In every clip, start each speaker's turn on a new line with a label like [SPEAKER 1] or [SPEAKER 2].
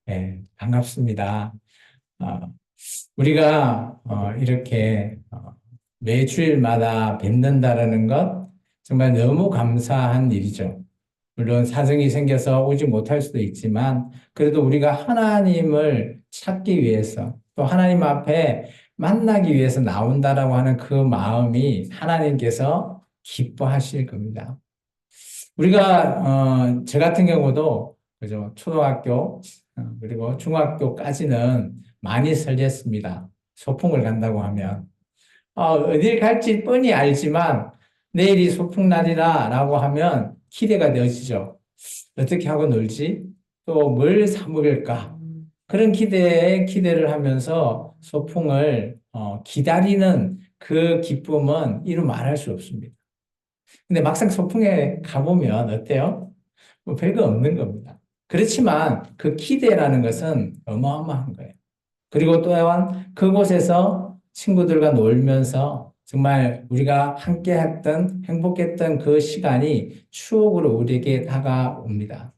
[SPEAKER 1] 네, 반갑습니다. 어, 우리가 이렇게 매주일마다 뵙는다라는 것 정말 너무 감사한 일이죠. 물론 사정이 생겨서 오지 못할 수도 있지만 그래도 우리가 하나님을 찾기 위해서 또 하나님 앞에 만나기 위해서 나온다라고 하는 그 마음이 하나님께서 기뻐하실 겁니다. 우리가 저 같은 경우도 그죠 초등학교 그리고 중학교까지는 많이 설렜습니다. 소풍을 간다고 하면 어딜 갈지 뻔히 알지만 내일이 소풍날이라라고 하면 기대가 되어지죠. 어떻게 하고 놀지? 또 뭘 사 먹을까? 그런 기대에 기대를 하면서 소풍을 기다리는 그 기쁨은 이루 말할 수 없습니다. 근데 막상 소풍에 가보면 어때요? 뭐 별거 없는 겁니다. 그렇지만 그 기대라는 것은 어마어마한 거예요. 그리고 또한 그곳에서 친구들과 놀면서 정말 우리가 함께 했던 행복했던 그 시간이 추억으로 우리에게 다가옵니다.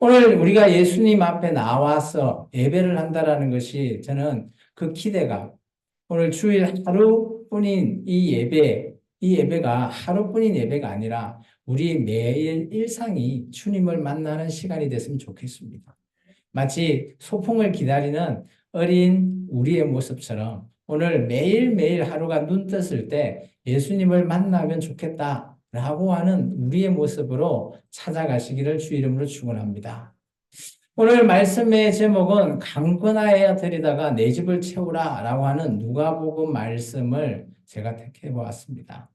[SPEAKER 1] 오늘 우리가 예수님 앞에 나와서 예배를 한다라는 것이 저는 그 기대가 오늘 주일 하루뿐인 이 예배가 하루뿐인 예배가 아니라 우리 매일 일상이 주님을 만나는 시간이 됐으면 좋겠습니다. 마치 소풍을 기다리는 어린 우리의 모습처럼 오늘 매일매일 하루가 눈 떴을 때 예수님을 만나면 좋겠다라고 하는 우리의 모습으로 찾아가시기를 주 이름으로 축원합니다. 오늘 말씀의 제목은 강권하여 드리다가 내 집을 채우라라고 하는 누가복음 말씀을 제가 택해 보았습니다.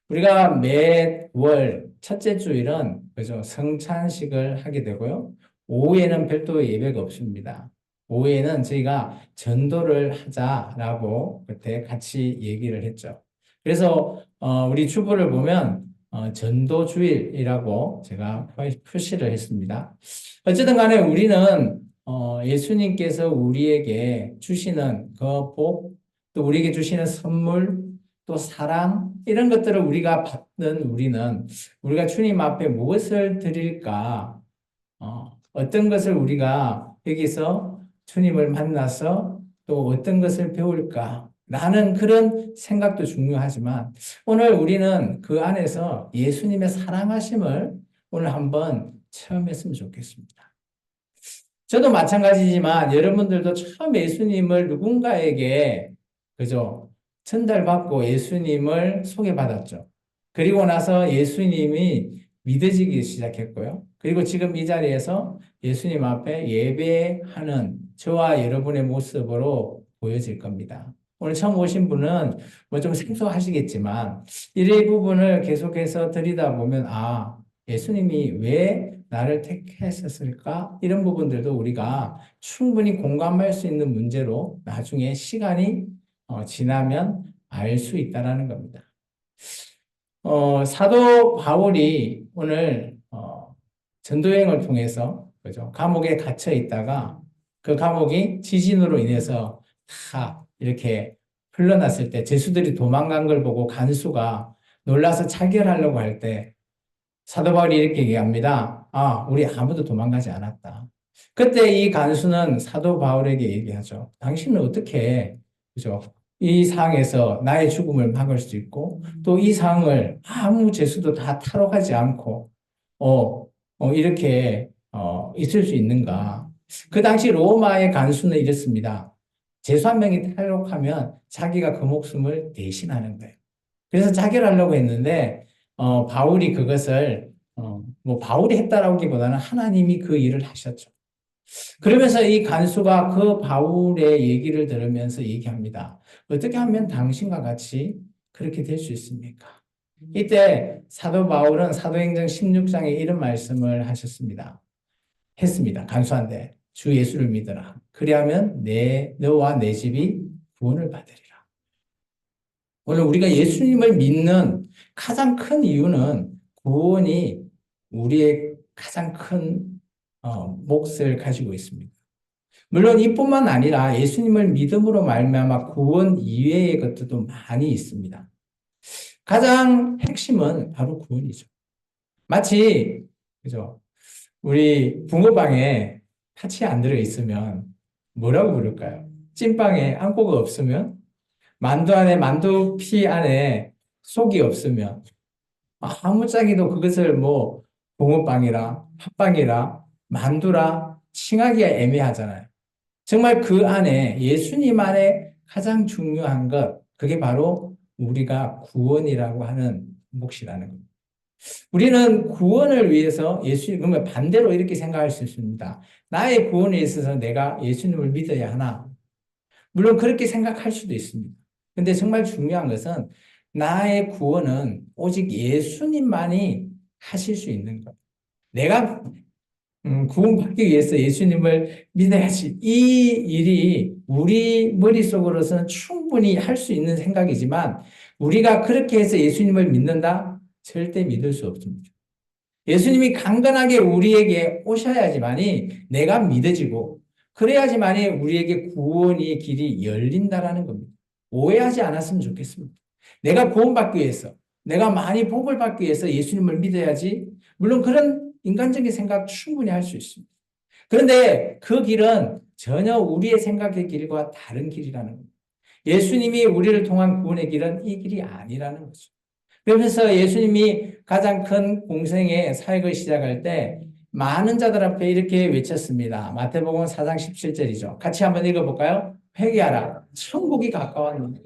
[SPEAKER 1] 우리가 매월 첫째 주일은 그죠 성찬식을 하게 되고요. 오후에는 별도 예배가 없습니다. 오후에는 저희가 전도를 하자라고 그때 같이 얘기를 했죠. 그래서 우리 주보를 보면 전도 주일이라고 제가 표시를 했습니다. 어쨌든 간에 우리는 예수님께서 우리에게 주시는 그 복, 또 우리에게 주시는 선물, 또 사랑, 이런 것들을 우리가 받는 우리가 주님 앞에 무엇을 드릴까? 어떤 것을 우리가 여기서 주님을 만나서 또 어떤 것을 배울까? 라는 그런 생각도 중요하지만 오늘 우리는 그 안에서 예수님의 사랑하심을 오늘 한번 체험했으면 좋겠습니다. 저도 마찬가지지만 여러분들도 처음 예수님을 누군가에게 그죠? 전달받고 예수님을 소개받았죠. 그리고 나서 예수님이 믿어지기 시작했고요. 그리고 지금 이 자리에서 예수님 앞에 예배하는 저와 여러분의 모습으로 보여질 겁니다. 오늘 처음 오신 분은 뭐 좀 생소하시겠지만 이 부분을 계속해서 들이다 보면 예수님이 왜 나를 택하셨을까? 이런 부분들도 우리가 충분히 공감할 수 있는 문제로 나중에 시간이 지나면 알 수 있다라는 겁니다. 사도 바울이 오늘 전도여행을 통해서 그죠? 감옥에 갇혀 있다가 그 감옥이 지진으로 인해서 다 이렇게 흘러났을 때 죄수들이 도망간 걸 보고 간수가 놀라서 차결하려고 할 때 사도 바울이 이렇게 얘기합니다. 우리 아무도 도망가지 않았다. 그때 이 간수는 사도 바울에게 얘기하죠. 당신은 어떻게, 그죠? 이 상황에서 나의 죽음을 막을 수 있고, 또 이 상황을 아무 죄수도 다 탈옥하지 않고, 이렇게, 있을 수 있는가. 그 당시 로마의 간수는 이랬습니다. 죄수 한 명이 탈옥하면 자기가 그 목숨을 대신하는 거예요. 그래서 자결하려고 했는데, 바울이 그것을, 뭐, 바울이 했다라기보다는 하나님이 그 일을 하셨죠. 그러면서 이 간수가 그 바울의 얘기를 들으면서 얘기합니다. 어떻게 하면 당신과 같이 그렇게 될 수 있습니까? 이때 사도 바울은 사도행전 16장에 이런 말씀을 했습니다. 간수한테 주 예수를 믿어라. 그리하면 너와 내 집이 구원을 받으리라. 오늘 우리가 예수님을 믿는 가장 큰 이유는 구원이 우리의 가장 큰 몫을 가지고 있습니다. 물론 이뿐만 아니라 예수님을 믿음으로 말미암아 구원 이외의 것들도 많이 있습니다. 가장 핵심은 바로 구원이죠. 마치 그죠? 우리 붕어빵에 파츠에 안 들어있으면 뭐라고 부를까요? 찐빵에 안고가 없으면? 만두 안에, 만두피 안에 속이 없으면? 아무짝에도 그것을 뭐, 붕어빵이라, 팥빵이라, 만두라, 칭하기가 애매하잖아요. 정말 그 안에 예수님 안에 가장 중요한 것, 그게 바로 우리가 구원이라고 하는 몫이라는 겁니다. 우리는 구원을 위해서 예수님, 그러면 반대로 이렇게 생각할 수 있습니다. 나의 구원에 있어서 내가 예수님을 믿어야 하나? 물론 그렇게 생각할 수도 있습니다. 근데 정말 중요한 것은 나의 구원은 오직 예수님만이 하실 수 있는 것. 내가 구원받기 위해서 예수님을 믿어야지. 이 일이 우리 머릿속으로서는 충분히 할 수 있는 생각이지만 우리가 그렇게 해서 예수님을 믿는다? 절대 믿을 수 없습니다. 예수님이 강건하게 우리에게 오셔야지만이 내가 믿어지고 그래야지만이 우리에게 구원의 길이 열린다라는 겁니다. 오해하지 않았으면 좋겠습니다. 내가 구원받기 위해서, 내가 많이 복을 받기 위해서 예수님을 믿어야지. 물론 그런 인간적인 생각 충분히 할 수 있습니다. 그런데 그 길은 전혀 우리의 생각의 길과 다른 길이라는 겁니다. 예수님이 우리를 통한 구원의 길은 이 길이 아니라는 거죠. 그러면서 예수님이 가장 큰 공생의 사역을 시작할 때 많은 자들 앞에 이렇게 외쳤습니다. 마태복음 4장 17절이죠. 같이 한번 읽어볼까요? 회개하라. 천국이 가까웠느니라.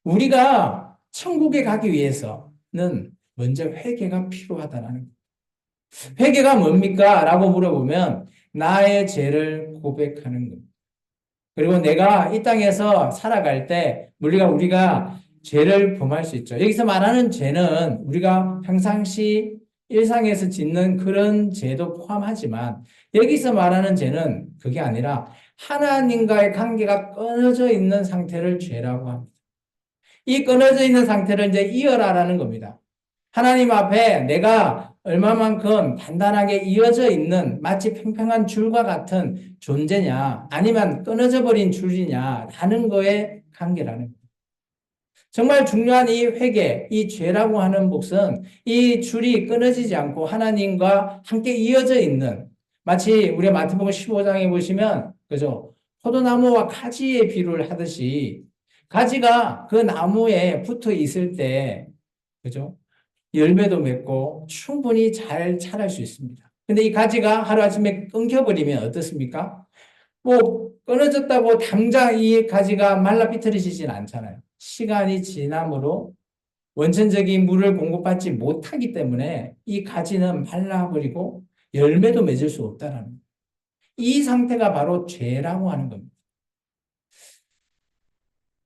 [SPEAKER 1] 우리가 천국에 가기 위해서는 먼저 회개가 필요하다는 거예요. 회개가 뭡니까? 라고 물어보면 나의 죄를 고백하는 겁니다. 그리고 내가 이 땅에서 살아갈 때 우리가 죄를 범할 수 있죠. 여기서 말하는 죄는 우리가 평상시 일상에서 짓는 그런 죄도 포함하지만 여기서 말하는 죄는 그게 아니라 하나님과의 관계가 끊어져 있는 상태를 죄라고 합니다. 이 끊어져 있는 상태를 이제 이어라라는 겁니다. 하나님 앞에 내가 얼마만큼 단단하게 이어져 있는 마치 팽팽한 줄과 같은 존재냐, 아니면 끊어져 버린 줄이냐, 라는 거에 관계라는 거예요. 정말 중요한 이 회개, 이 죄라고 하는 몫은 이 줄이 끊어지지 않고 하나님과 함께 이어져 있는, 마치 우리 마태복음 15장에 보시면, 그죠? 포도나무와 가지의 비유를 하듯이, 가지가 그 나무에 붙어 있을 때, 그죠? 열매도 맺고 충분히 잘 자랄 수 있습니다. 근데 이 가지가 하루아침에 끊겨버리면 어떻습니까? 뭐 끊어졌다고 당장 이 가지가 말라 비틀어지진 않잖아요. 시간이 지남으로 원천적인 물을 공급받지 못하기 때문에 이 가지는 말라버리고 열매도 맺을 수 없다는 거예요. 이 상태가 바로 죄라고 하는 겁니다.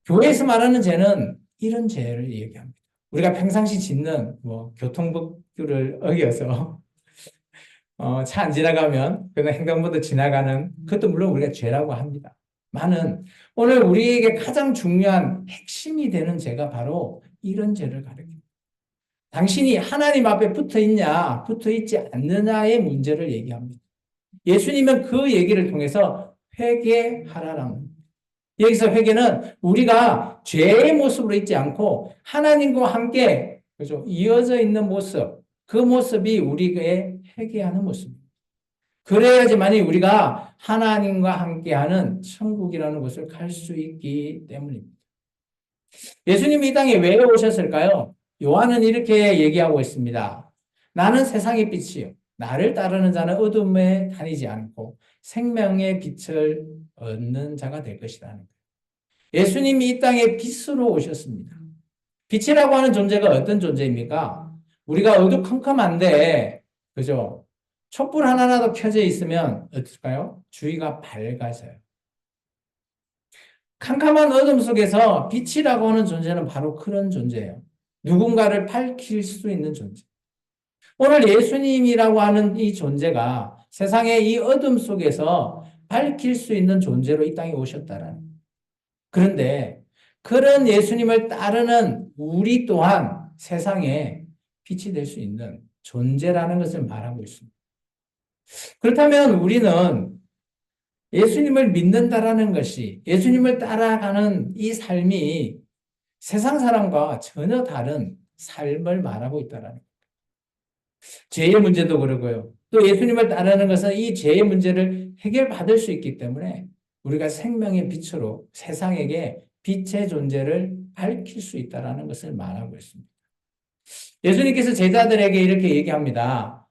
[SPEAKER 1] 교회에서 말하는 죄는 이런 죄를 얘기합니다. 우리가 평상시 짓는 뭐 교통법규를 어겨서 차 안 지나가면 그냥 횡단보도 지나가는 그것도 물론 우리가 죄라고 합니다. 많은 오늘 우리에게 가장 중요한 핵심이 되는 죄가 바로 이런 죄를 가리킵니다. 당신이 하나님 앞에 붙어 있냐, 붙어 있지 않느냐의 문제를 얘기합니다. 예수님은 그 얘기를 통해서 회개하라라는 겁니다. 여기서 회개는 우리가 죄의 모습으로 있지 않고 하나님과 함께 그죠? 이어져 있는 모습, 그 모습이 우리의 회개하는 모습입니다. 그래야지만이 우리가 하나님과 함께하는 천국이라는 곳을 갈 수 있기 때문입니다. 예수님이 이 땅에 왜 오셨을까요? 요한은 이렇게 얘기하고 있습니다. 나는 세상의 빛이요. 나를 따르는 자는 어둠에 다니지 않고 생명의 빛을 얻는 자가 될 것이라는 거예요. 예수님이 이 땅에 빛으로 오셨습니다. 빛이라고 하는 존재가 어떤 존재입니까? 우리가 어두컴컴한데, 그죠? 촛불 하나라도 켜져 있으면 어떨까요? 주위가 밝아져요. 캄캄한 어둠 속에서 빛이라고 하는 존재는 바로 그런 존재예요. 누군가를 밝힐 수 있는 존재. 오늘 예수님이라고 하는 이 존재가 세상의 이 어둠 속에서 밝힐 수 있는 존재로 이 땅에 오셨다라는. 그런데 그런 예수님을 따르는 우리 또한 세상에 빛이 될 수 있는 존재라는 것을 말하고 있습니다. 그렇다면 우리는 예수님을 믿는다라는 것이 예수님을 따라가는 이 삶이 세상 사람과 전혀 다른 삶을 말하고 있다라는 거예요. 죄의 문제도 그러고요. 또 예수님을 따르는 것은 이 죄의 문제를 해결받을 수 있기 때문에 우리가 생명의 빛으로 세상에게 빛의 존재를 밝힐 수 있다는 것을 말하고 있습니다. 예수님께서 제자들에게 이렇게 얘기합니다.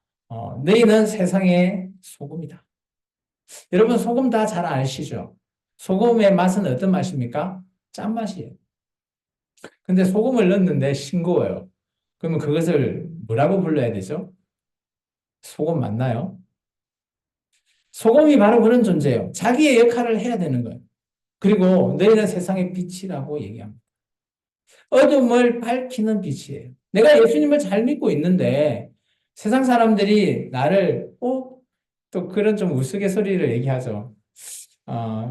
[SPEAKER 1] 너희는 세상의 소금이다. 여러분 소금 다 잘 아시죠? 소금의 맛은 어떤 맛입니까? 짠맛이에요. 근데 소금을 넣었는데 싱거워요. 그러면 그것을 뭐라고 불러야 되죠? 소금 맞나요? 소금이 바로 그런 존재예요. 자기의 역할을 해야 되는 거예요. 그리고 너희는 세상의 빛이라고 얘기합니다. 어둠을 밝히는 빛이에요. 내가 예수님을 잘 믿고 있는데 세상 사람들이 나를 또 그런 좀 우스갯소리를 얘기하죠.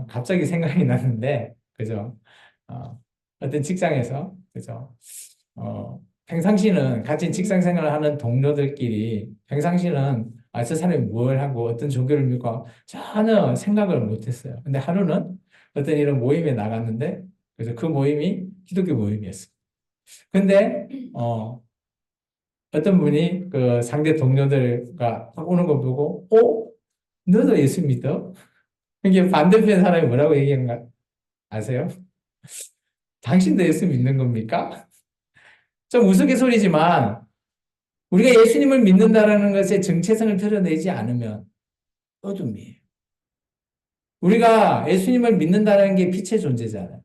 [SPEAKER 1] 갑자기 생각이 났는데 그죠? 어떤 직장에서 그죠? 평상시는 같이 직장 생활을 하는 동료들끼리 평상시는 저 사람이 뭘 하고 어떤 종교를 믿고 전혀 생각을 못했어요. 근데 하루는 어떤 이런 모임에 나갔는데 그래서 그 모임이 기독교 모임이었어요. 근데 어떤 분이 그 상대 동료들과 오는 거 보고 너도 예수 믿어? 이게 반대편 사람이 뭐라고 얘기한가 아세요? 당신도 예수 믿는 겁니까? 좀 우스갯소리지만 우리가 예수님을 믿는다라는 것의 정체성을 드러내지 않으면 어둠이에요. 우리가 예수님을 믿는다는 게 빛의 존재잖아요.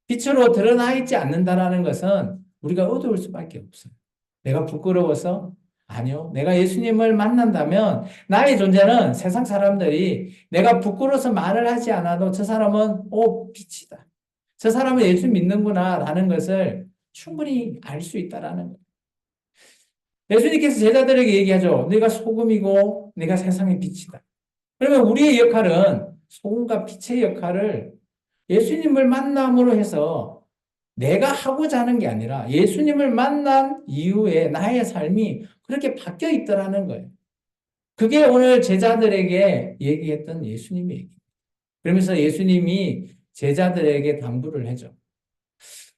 [SPEAKER 1] 빛으로 드러나 있지 않는다라는 것은 우리가 어두울 수밖에 없어요. 내가 부끄러워서? 아니요. 내가 예수님을 만난다면 나의 존재는 세상 사람들이 내가 부끄러워서 말을 하지 않아도 저 사람은 빛이다. 저 사람은 예수 믿는구나라는 것을 충분히 알 수 있다라는 거예요. 예수님께서 제자들에게 얘기하죠. 네가 소금이고 네가 세상의 빛이다. 그러면 우리의 역할은 소금과 빛의 역할을 예수님을 만남으로 해서 내가 하고자 하는 게 아니라 예수님을 만난 이후에 나의 삶이 그렇게 바뀌어 있더라는 거예요. 그게 오늘 제자들에게 얘기했던 예수님의 얘기. 그러면서 예수님이 제자들에게 당부를 하죠.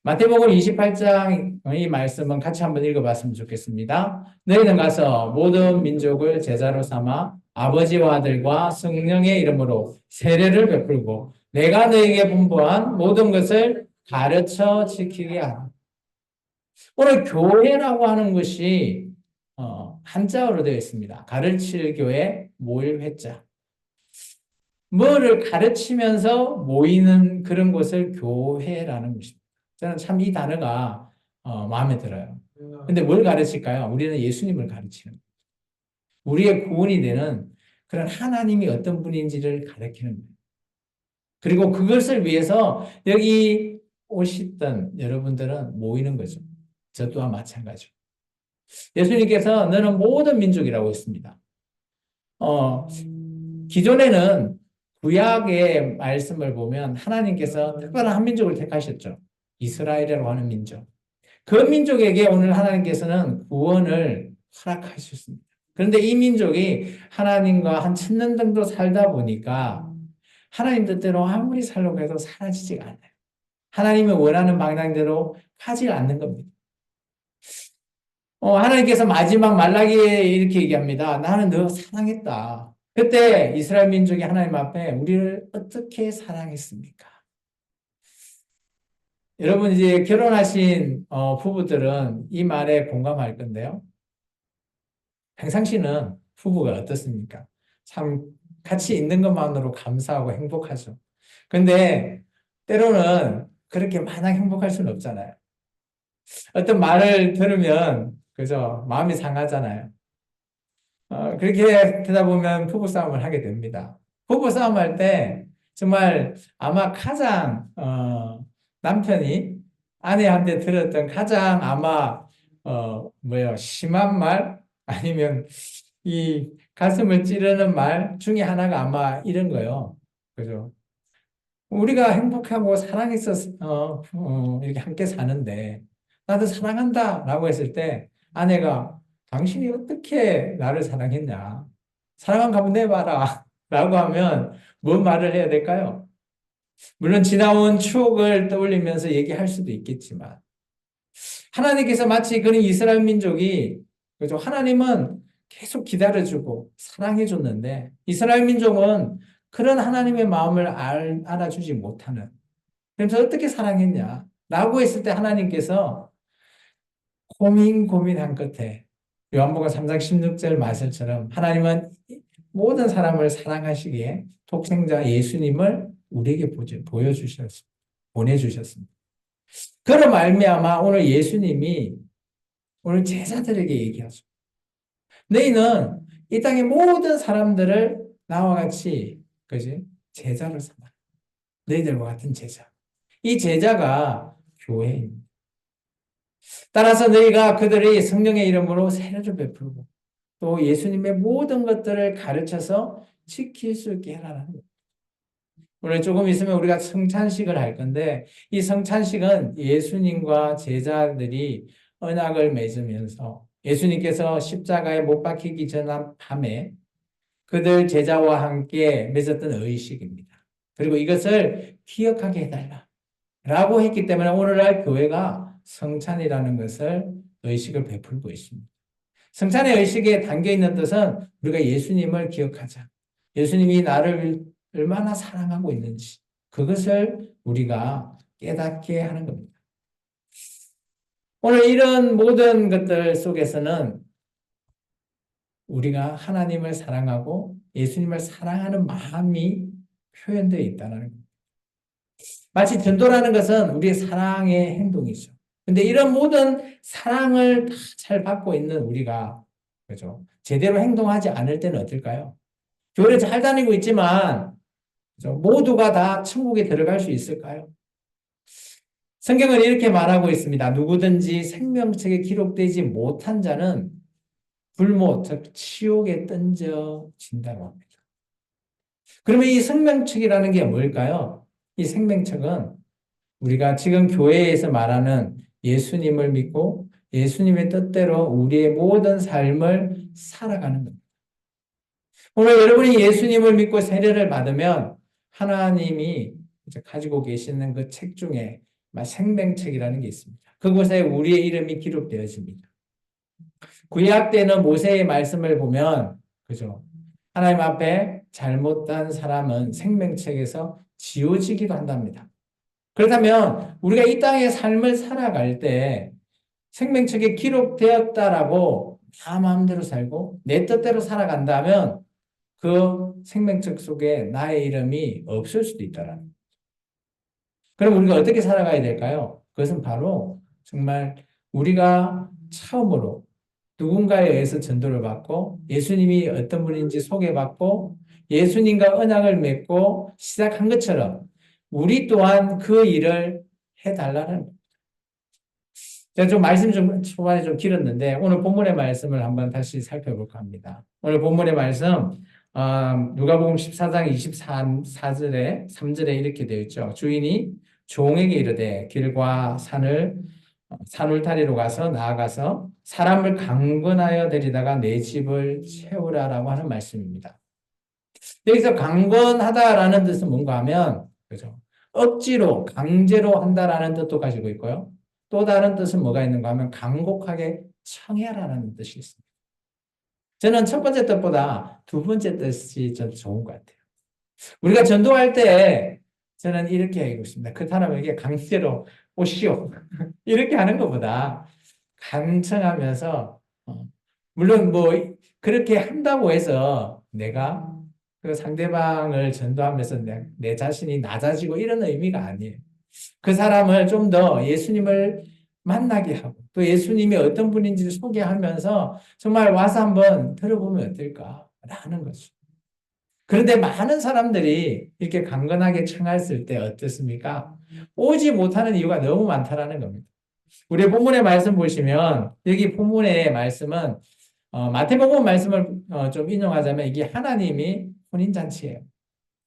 [SPEAKER 1] 마태복음 28장의 말씀은 같이 한번 읽어봤으면 좋겠습니다. 너희는 가서 모든 민족을 제자로 삼아 아버지와 아들과 성령의 이름으로 세례를 베풀고 내가 너희에게 분부한 모든 것을 가르쳐 지키게 하라. 오늘 교회라고 하는 것이 한자어로 되어 있습니다. 가르칠 교회, 모일 회자. 뭐를 가르치면서 모이는 그런 것을 교회라는 것입니다. 저는 참 이 단어가 마음에 들어요. 근데 뭘 가르칠까요? 우리는 예수님을 가르치는 거예요. 우리의 구원이 되는 그런 하나님이 어떤 분인지를 가르치는 거예요. 그리고 그것을 위해서 여기 오셨던 여러분들은 모이는 거죠. 저 또한 마찬가지고. 예수님께서 너는 모든 민족이라고 했습니다. 기존에는 구약의 말씀을 보면 하나님께서 특별한 한 민족을 택하셨죠. 이스라엘이라고 하는 민족. 그 민족에게 오늘 하나님께서는 구원을 허락하셨습니다. 그런데 이 민족이 하나님과 한 1000년 정도 살다 보니까 하나님 뜻대로 아무리 살려고 해도 사라지지가 않아요. 하나님이 원하는 방향대로 가지 않는 겁니다. 하나님께서 마지막 말라기에 이렇게 얘기합니다. 나는 너 사랑했다. 그때 이스라엘 민족이 하나님 앞에 우리를 어떻게 사랑했습니까? 여러분 이제 결혼하신 부부들은 이 말에 공감할 건데요. 평상시는 부부가 어떻습니까? 참 같이 있는 것만으로 감사하고 행복하죠. 근데 때로는 그렇게 마냥 행복할 수는 없잖아요. 어떤 말을 들으면 그죠? 마음이 상하잖아요. 그렇게 되다 보면 부부싸움을 하게 됩니다. 부부싸움 할 때 정말 아마 가장 남편이 아내한테 들었던 가장 아마 심한 말 아니면 이 가슴을 찌르는 말 중에 하나가 아마 이런 거예요. 그죠? 우리가 행복하고 사랑해서 이렇게 함께 사는데 나도 사랑한다라고 했을 때 아내가 당신이 어떻게 나를 사랑했냐? 사랑한 가 한번 내봐라. 라고 하면 뭔 말을 해야 될까요? 물론 지나온 추억을 떠올리면서 얘기할 수도 있겠지만 하나님께서 마치 그런 이스라엘 민족이 그죠? 하나님은 계속 기다려주고 사랑해줬는데 이스라엘 민족은 그런 하나님의 마음을 알아주지 못하는. 그래서 어떻게 사랑했냐? 라고 했을 때 하나님께서 고민한 끝에 요한복음 3장 16절 말씀처럼 하나님은 모든 사람을 사랑하시기에 독생자 예수님을 우리에게 보여주셨습니다. 보내주셨습니다. 그로 말미암아 오늘 예수님이 오늘 제자들에게 얘기하죠. 너희는 이 땅의 모든 사람들을 나와 같이 그지? 제자를 삼아. 너희들과 같은 제자. 이 제자가 교회입니다. 따라서 너희가 그들이 성령의 이름으로 세례를 베풀고 또 예수님의 모든 것들을 가르쳐서 지킬 수 있게 해라는 거예요. 오늘 조금 있으면 우리가 성찬식을 할 건데 이 성찬식은 예수님과 제자들이 언약을 맺으면서 예수님께서 십자가에 못 박히기 전 밤에 그들 제자와 함께 맺었던 의식입니다. 그리고 이것을 기억하게 해달라 라고 했기 때문에 오늘날 교회가 성찬이라는 것을 의식을 베풀고 있습니다. 성찬의 의식에 담겨있는 뜻은 우리가 예수님을 기억하자. 예수님이 나를 얼마나 사랑하고 있는지 그것을 우리가 깨닫게 하는 겁니다. 오늘 이런 모든 것들 속에서는 우리가 하나님을 사랑하고 예수님을 사랑하는 마음이 표현되어 있다는 겁니다. 마치 전도라는 것은 우리의 사랑의 행동이죠. 근데 이런 모든 사랑을 다 잘 받고 있는 우리가 그죠? 제대로 행동하지 않을 때는 어떨까요? 교회를 잘 다니고 있지만 그죠? 모두가 다 천국에 들어갈 수 있을까요? 성경은 이렇게 말하고 있습니다. 누구든지 생명책에 기록되지 못한 자는 불못, 즉 치욕에 던져진다고 합니다. 그러면 이 생명책이라는 게 뭘까요? 이 생명책은 우리가 지금 교회에서 말하는 예수님을 믿고 예수님의 뜻대로 우리의 모든 삶을 살아가는 겁니다. 오늘 여러분이 예수님을 믿고 세례를 받으면 하나님이 가지고 계시는 그 책 중에 생명책이라는 게 있습니다. 그곳에 우리의 이름이 기록되어집니다. 구약 때는 모세의 말씀을 보면 그죠? 하나님 앞에 잘못한 사람은 생명책에서 지워지기도 한답니다. 그렇다면 우리가 이 땅의 삶을 살아갈 때 생명책에 기록되었다라고 나 마음대로 살고 내 뜻대로 살아간다면 그 생명책 속에 나의 이름이 없을 수도 있다라는 거죠. 그럼 우리가 어떻게 살아가야 될까요? 그것은 바로 정말 우리가 처음으로 누군가에 의해서 전도를 받고 예수님이 어떤 분인지 소개받고 예수님과 언약을 맺고 시작한 것처럼 우리 또한 그 일을 해달라는 거예요. 제가 좀 말씀 좀 초반에 좀 길었는데 오늘 본문의 말씀을 한번 다시 살펴볼까 합니다. 오늘 본문의 말씀 누가복음 14장 24절에 3절에 이렇게 되어 있죠. 주인이 종에게 이르되 길과 산울타리로 가서 나아가서 사람을 강권하여 데리다가 내 집을 채우라라고 하는 말씀입니다. 여기서 강권하다라는 뜻은 뭔가 하면 그죠? 억지로 강제로 한다라는 뜻도 가지고 있고요. 또 다른 뜻은 뭐가 있는가 하면 간곡하게 청해라라는 뜻이 있습니다. 저는 첫 번째 뜻보다 두 번째 뜻이 좀 좋은 것 같아요. 우리가 전도할 때 저는 이렇게 하고 있습니다. 그 사람에게 강제로 오시오. 이렇게 하는 것보다 간청하면서 물론 뭐 그렇게 한다고 해서 내가 그 상대방을 전도하면서 내 자신이 낮아지고 이런 의미가 아니에요. 그 사람을 좀 더 예수님을 만나게 하고 또 예수님이 어떤 분인지를 소개하면서 정말 와서 한번 들어보면 어떨까라는 거죠. 그런데 많은 사람들이 이렇게 강건하게 청했을 때 어떻습니까? 오지 못하는 이유가 너무 많다라는 겁니다. 우리 본문의 말씀 보시면 여기 본문의 말씀은 마태복음 말씀을 좀 인용하자면 이게 하나님이 혼인잔치예요.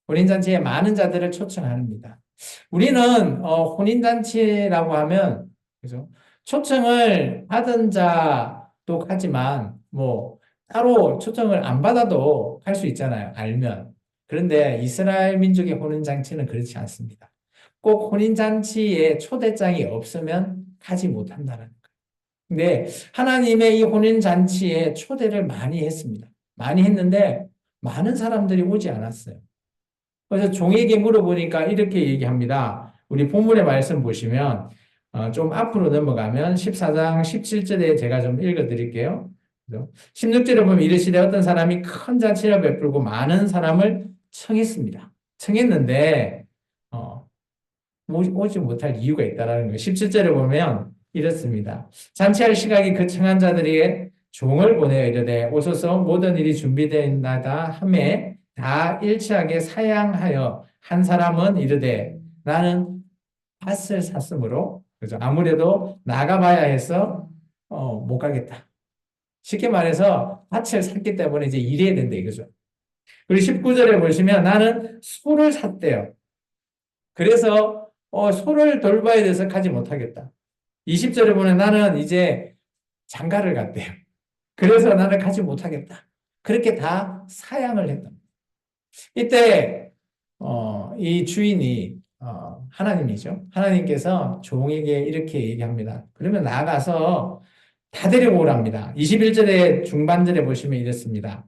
[SPEAKER 1] 혼인잔치에 많은 자들을 초청합니다. 우리는 혼인잔치라고 하면 그죠? 초청을 받은 자도 하지만 뭐 따로 초청을 안 받아도 할 수 있잖아요. 알면. 그런데 이스라엘 민족의 혼인잔치는 그렇지 않습니다. 꼭 혼인잔치에 초대장이 없으면 가지 못한다는 거예요. 근데 하나님의 이 혼인잔치에 초대를 많이 했습니다. 많이 했는데 많은 사람들이 오지 않았어요. 그래서 종에게 물어보니까 이렇게 얘기합니다. 우리 본문의 말씀 보시면 좀 앞으로 넘어가면 14장 17절에 제가 좀 읽어드릴게요. 16절에 보면 이르시되 어떤 사람이 큰 잔치를 베풀고 많은 사람을 청했습니다. 청했는데 어, 오지 못할 이유가 있다는 거예요. 17절에 보면 이렇습니다. 잔치할 시각이 그 청한 자들에게 종을 보내어 이르되 오소서 모든 일이 준비되어 있나이다 하매 다 일치하게 사양하여 한 사람은 이르되 나는 밭을 샀으므로 그죠? 아무래도 나가봐야 해서 못 가겠다. 쉽게 말해서 밭을 샀기 때문에 이제 일해야 된다 이거죠. 그리고 19절에 보시면 나는 소를 샀대요. 그래서 소를 돌봐야 돼서 가지 못하겠다. 20절에 보면 나는 이제 장가를 갔대요. 그래서 나는 가지 못하겠다. 그렇게 다 사양을 했다. 이때 이 주인이 하나님이죠. 하나님께서 종에게 이렇게 얘기합니다. 그러면 나가서 다 데려오랍니다. 21절에 중반절에 보시면 이렇습니다.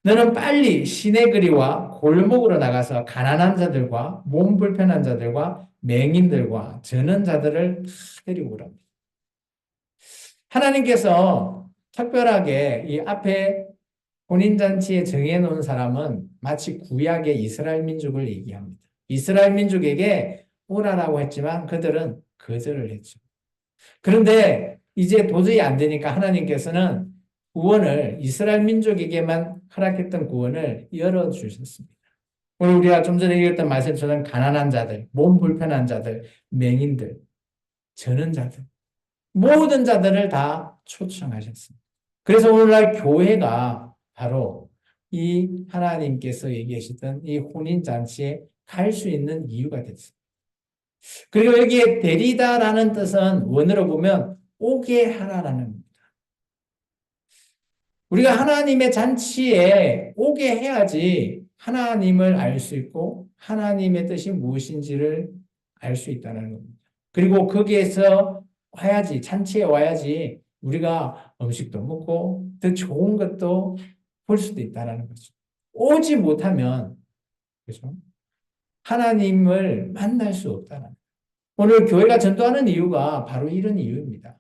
[SPEAKER 1] 너는 빨리 시내거리와 골목으로 나가서 가난한 자들과 몸 불편한 자들과 맹인들과 저는 자들을 다 데리고 오랍니다. 하나님께서 특별하게 이 앞에 혼인잔치에 정해놓은 사람은 마치 구약의 이스라엘 민족을 얘기합니다. 이스라엘 민족에게 오라라고 했지만 그들은 거절을 했죠. 그런데 이제 도저히 안 되니까 하나님께서는 구원을 이스라엘 민족에게만 허락했던 구원을 열어주셨습니다. 오늘 우리가 좀 전에 읽었던 말씀처럼 가난한 자들, 몸 불편한 자들, 맹인들, 저는 자들, 모든 자들을 다 초청하셨습니다. 그래서 오늘날 교회가 바로 이 하나님께서 얘기하시던 이 혼인잔치에 갈 수 있는 이유가 됐습니다. 그리고 여기에 데리다라는 뜻은 원어로 보면 오게 하라라는 겁니다. 우리가 하나님의 잔치에 오게 해야지 하나님을 알 수 있고 하나님의 뜻이 무엇인지를 알 수 있다는 겁니다. 그리고 거기에서 와야지, 잔치에 와야지 우리가 음식도 먹고 더 좋은 것도 볼 수도 있다는 거죠. 오지 못하면, 그죠? 하나님을 만날 수 없다는 거예요. 오늘 교회가 전도하는 이유가 바로 이런 이유입니다.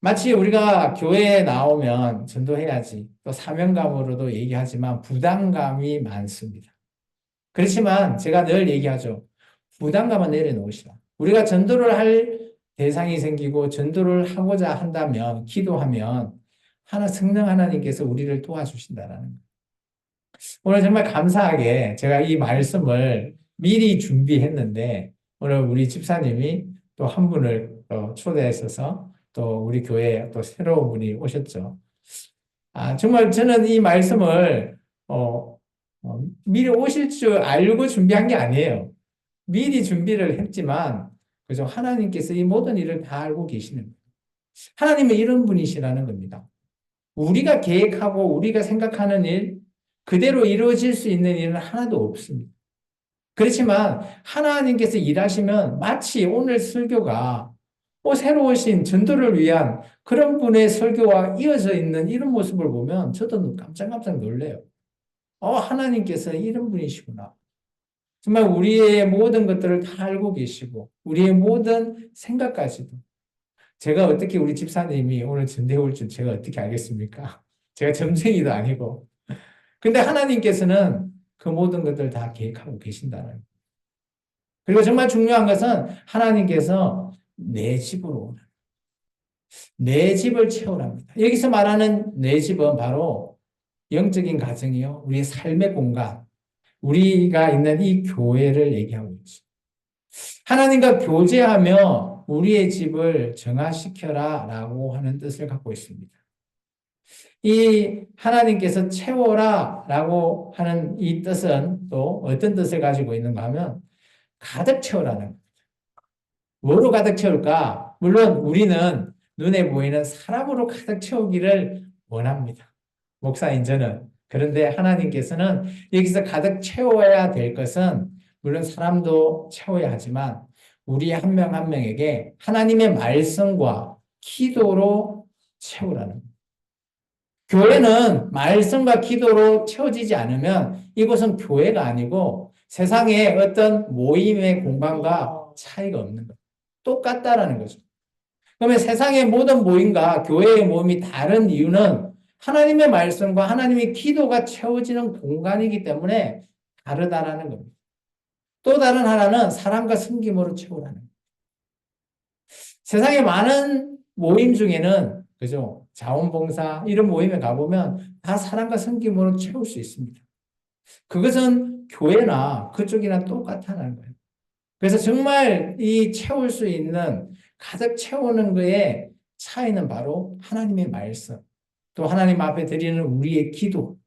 [SPEAKER 1] 마치 우리가 교회에 나오면 전도해야지 또 사명감으로도 얘기하지만 부담감이 많습니다. 그렇지만 제가 늘 얘기하죠. 부담감은 내려놓으시라. 우리가 전도를 할 대상이 생기고 전도를 하고자 한다면 기도하면 성령 하나님께서 우리를 도와주신다라는 거예요. 오늘 정말 감사하게 제가 이 말씀을 미리 준비했는데 오늘 우리 집사님이 또 한 분을 초대했어서 또 우리 교회에 또 새로운 분이 오셨죠. 정말 저는 이 말씀을 미리 오실 줄 알고 준비한 게 아니에요. 미리 준비를 했지만 그죠? 하나님께서 이 모든 일을 다 알고 계시는 거예요. 하나님은 이런 분이시라는 겁니다. 우리가 계획하고 우리가 생각하는 일 그대로 이루어질 수 있는 일은 하나도 없습니다. 그렇지만 하나님께서 일하시면 마치 오늘 설교가 새로 오신 전도를 위한 그런 분의 설교와 이어져 있는 이런 모습을 보면 저도 깜짝깜짝 놀래요. 하나님께서 이런 분이시구나. 정말 우리의 모든 것들을 다 알고 계시고 우리의 모든 생각까지도 제가 어떻게 우리 집사님이 오늘 전대 올 줄 제가 어떻게 알겠습니까? 제가 점쟁이도 아니고 근데 하나님께서는 그 모든 것들을 다 계획하고 계신다는 거예요. 그리고 정말 중요한 것은 하나님께서 내 집으로 오는 내 집을 채우랍니다. 여기서 말하는 내 집은 바로 영적인 가정이요. 우리의 삶의 공간, 우리가 있는 이 교회를 얘기하고 있죠. 하나님과 교제하며 우리의 집을 정화시켜라 라고 하는 뜻을 갖고 있습니다. 이 하나님께서 채워라 라고 하는 이 뜻은 또 어떤 뜻을 가지고 있는가 하면 가득 채우라는 겁니다. 뭐로 가득 채울까? 물론 우리는 눈에 보이는 사람으로 가득 채우기를 원합니다. 목사인 저는. 그런데 하나님께서는 여기서 가득 채워야 될 것은 물론 사람도 채워야 하지만 우리 한 명 한 명에게 하나님의 말씀과 기도로 채우라는 거예요. 교회는 말씀과 기도로 채워지지 않으면 이곳은 교회가 아니고 세상의 어떤 모임의 공간과 차이가 없는 거예요. 똑같다라는 거죠. 그러면 세상의 모든 모임과 교회의 모임이 다른 이유는 하나님의 말씀과 하나님의 기도가 채워지는 공간이기 때문에 다르다라는 겁니다. 또 다른 하나는 사랑과 섬김으로 채우라는 거예요. 세상에 많은 모임 중에는 그죠? 자원봉사 이런 모임에 가보면 다 사랑과 섬김으로 채울 수 있습니다. 그것은 교회나 그쪽이나 똑같다는 거예요. 그래서 정말 이 채울 수 있는 가득 채우는 거에 차이는 바로 하나님의 말씀, 또 하나님 앞에 드리는 우리의 기도.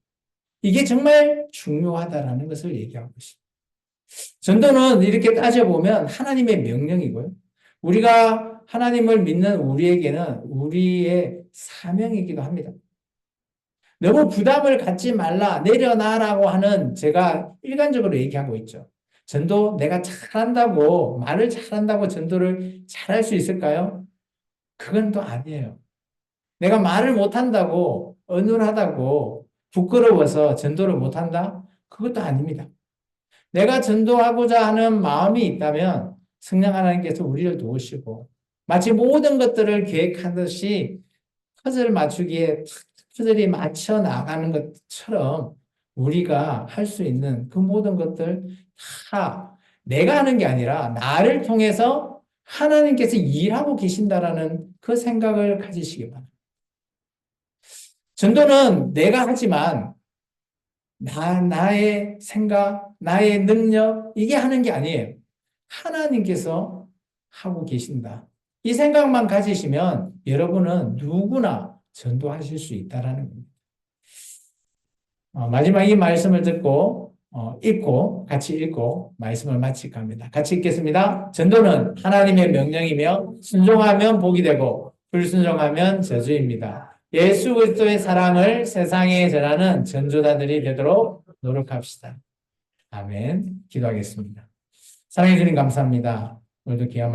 [SPEAKER 1] 이게 정말 중요하다라는 것을 얘기하고 있습니다. 전도는 이렇게 따져보면 하나님의 명령이고요. 우리가 하나님을 믿는 우리에게는 우리의 사명이기도 합니다. 너무 부담을 갖지 말라, 내려놔라고 하는 제가 일관적으로 얘기하고 있죠. 전도 내가 잘한다고, 말을 잘한다고 전도를 잘할 수 있을까요? 그건 또 아니에요. 내가 말을 못한다고, 어눌하다고, 부끄러워서 전도를 못한다? 그것도 아닙니다. 내가 전도하고자 하는 마음이 있다면 성령 하나님께서 우리를 도우시고 마치 모든 것들을 계획하듯이 퍼즐 맞추기에 퍼즐이 맞춰 나가는 것처럼 우리가 할 수 있는 그 모든 것들 다 내가 하는 게 아니라 나를 통해서 하나님께서 일하고 계신다라는 그 생각을 가지시기 바랍니다. 전도는 내가 하지만 나의 생각, 나의 능력, 이게 하는 게 아니에요. 하나님께서 하고 계신다. 이 생각만 가지시면 여러분은 누구나 전도하실 수 있다라는 겁니다. 마지막 이 말씀을 듣고, 같이 읽고 말씀을 마칠까 합니다. 같이 읽겠습니다. 전도는 하나님의 명령이며 순종하면 복이 되고 불순종하면 저주입니다. 예수 그리스도의 사랑을 세상에 전하는 전도자들이 되도록 노력합시다. 아멘. 기도하겠습니다. 사랑해 주님 감사합니다. 오늘도 귀한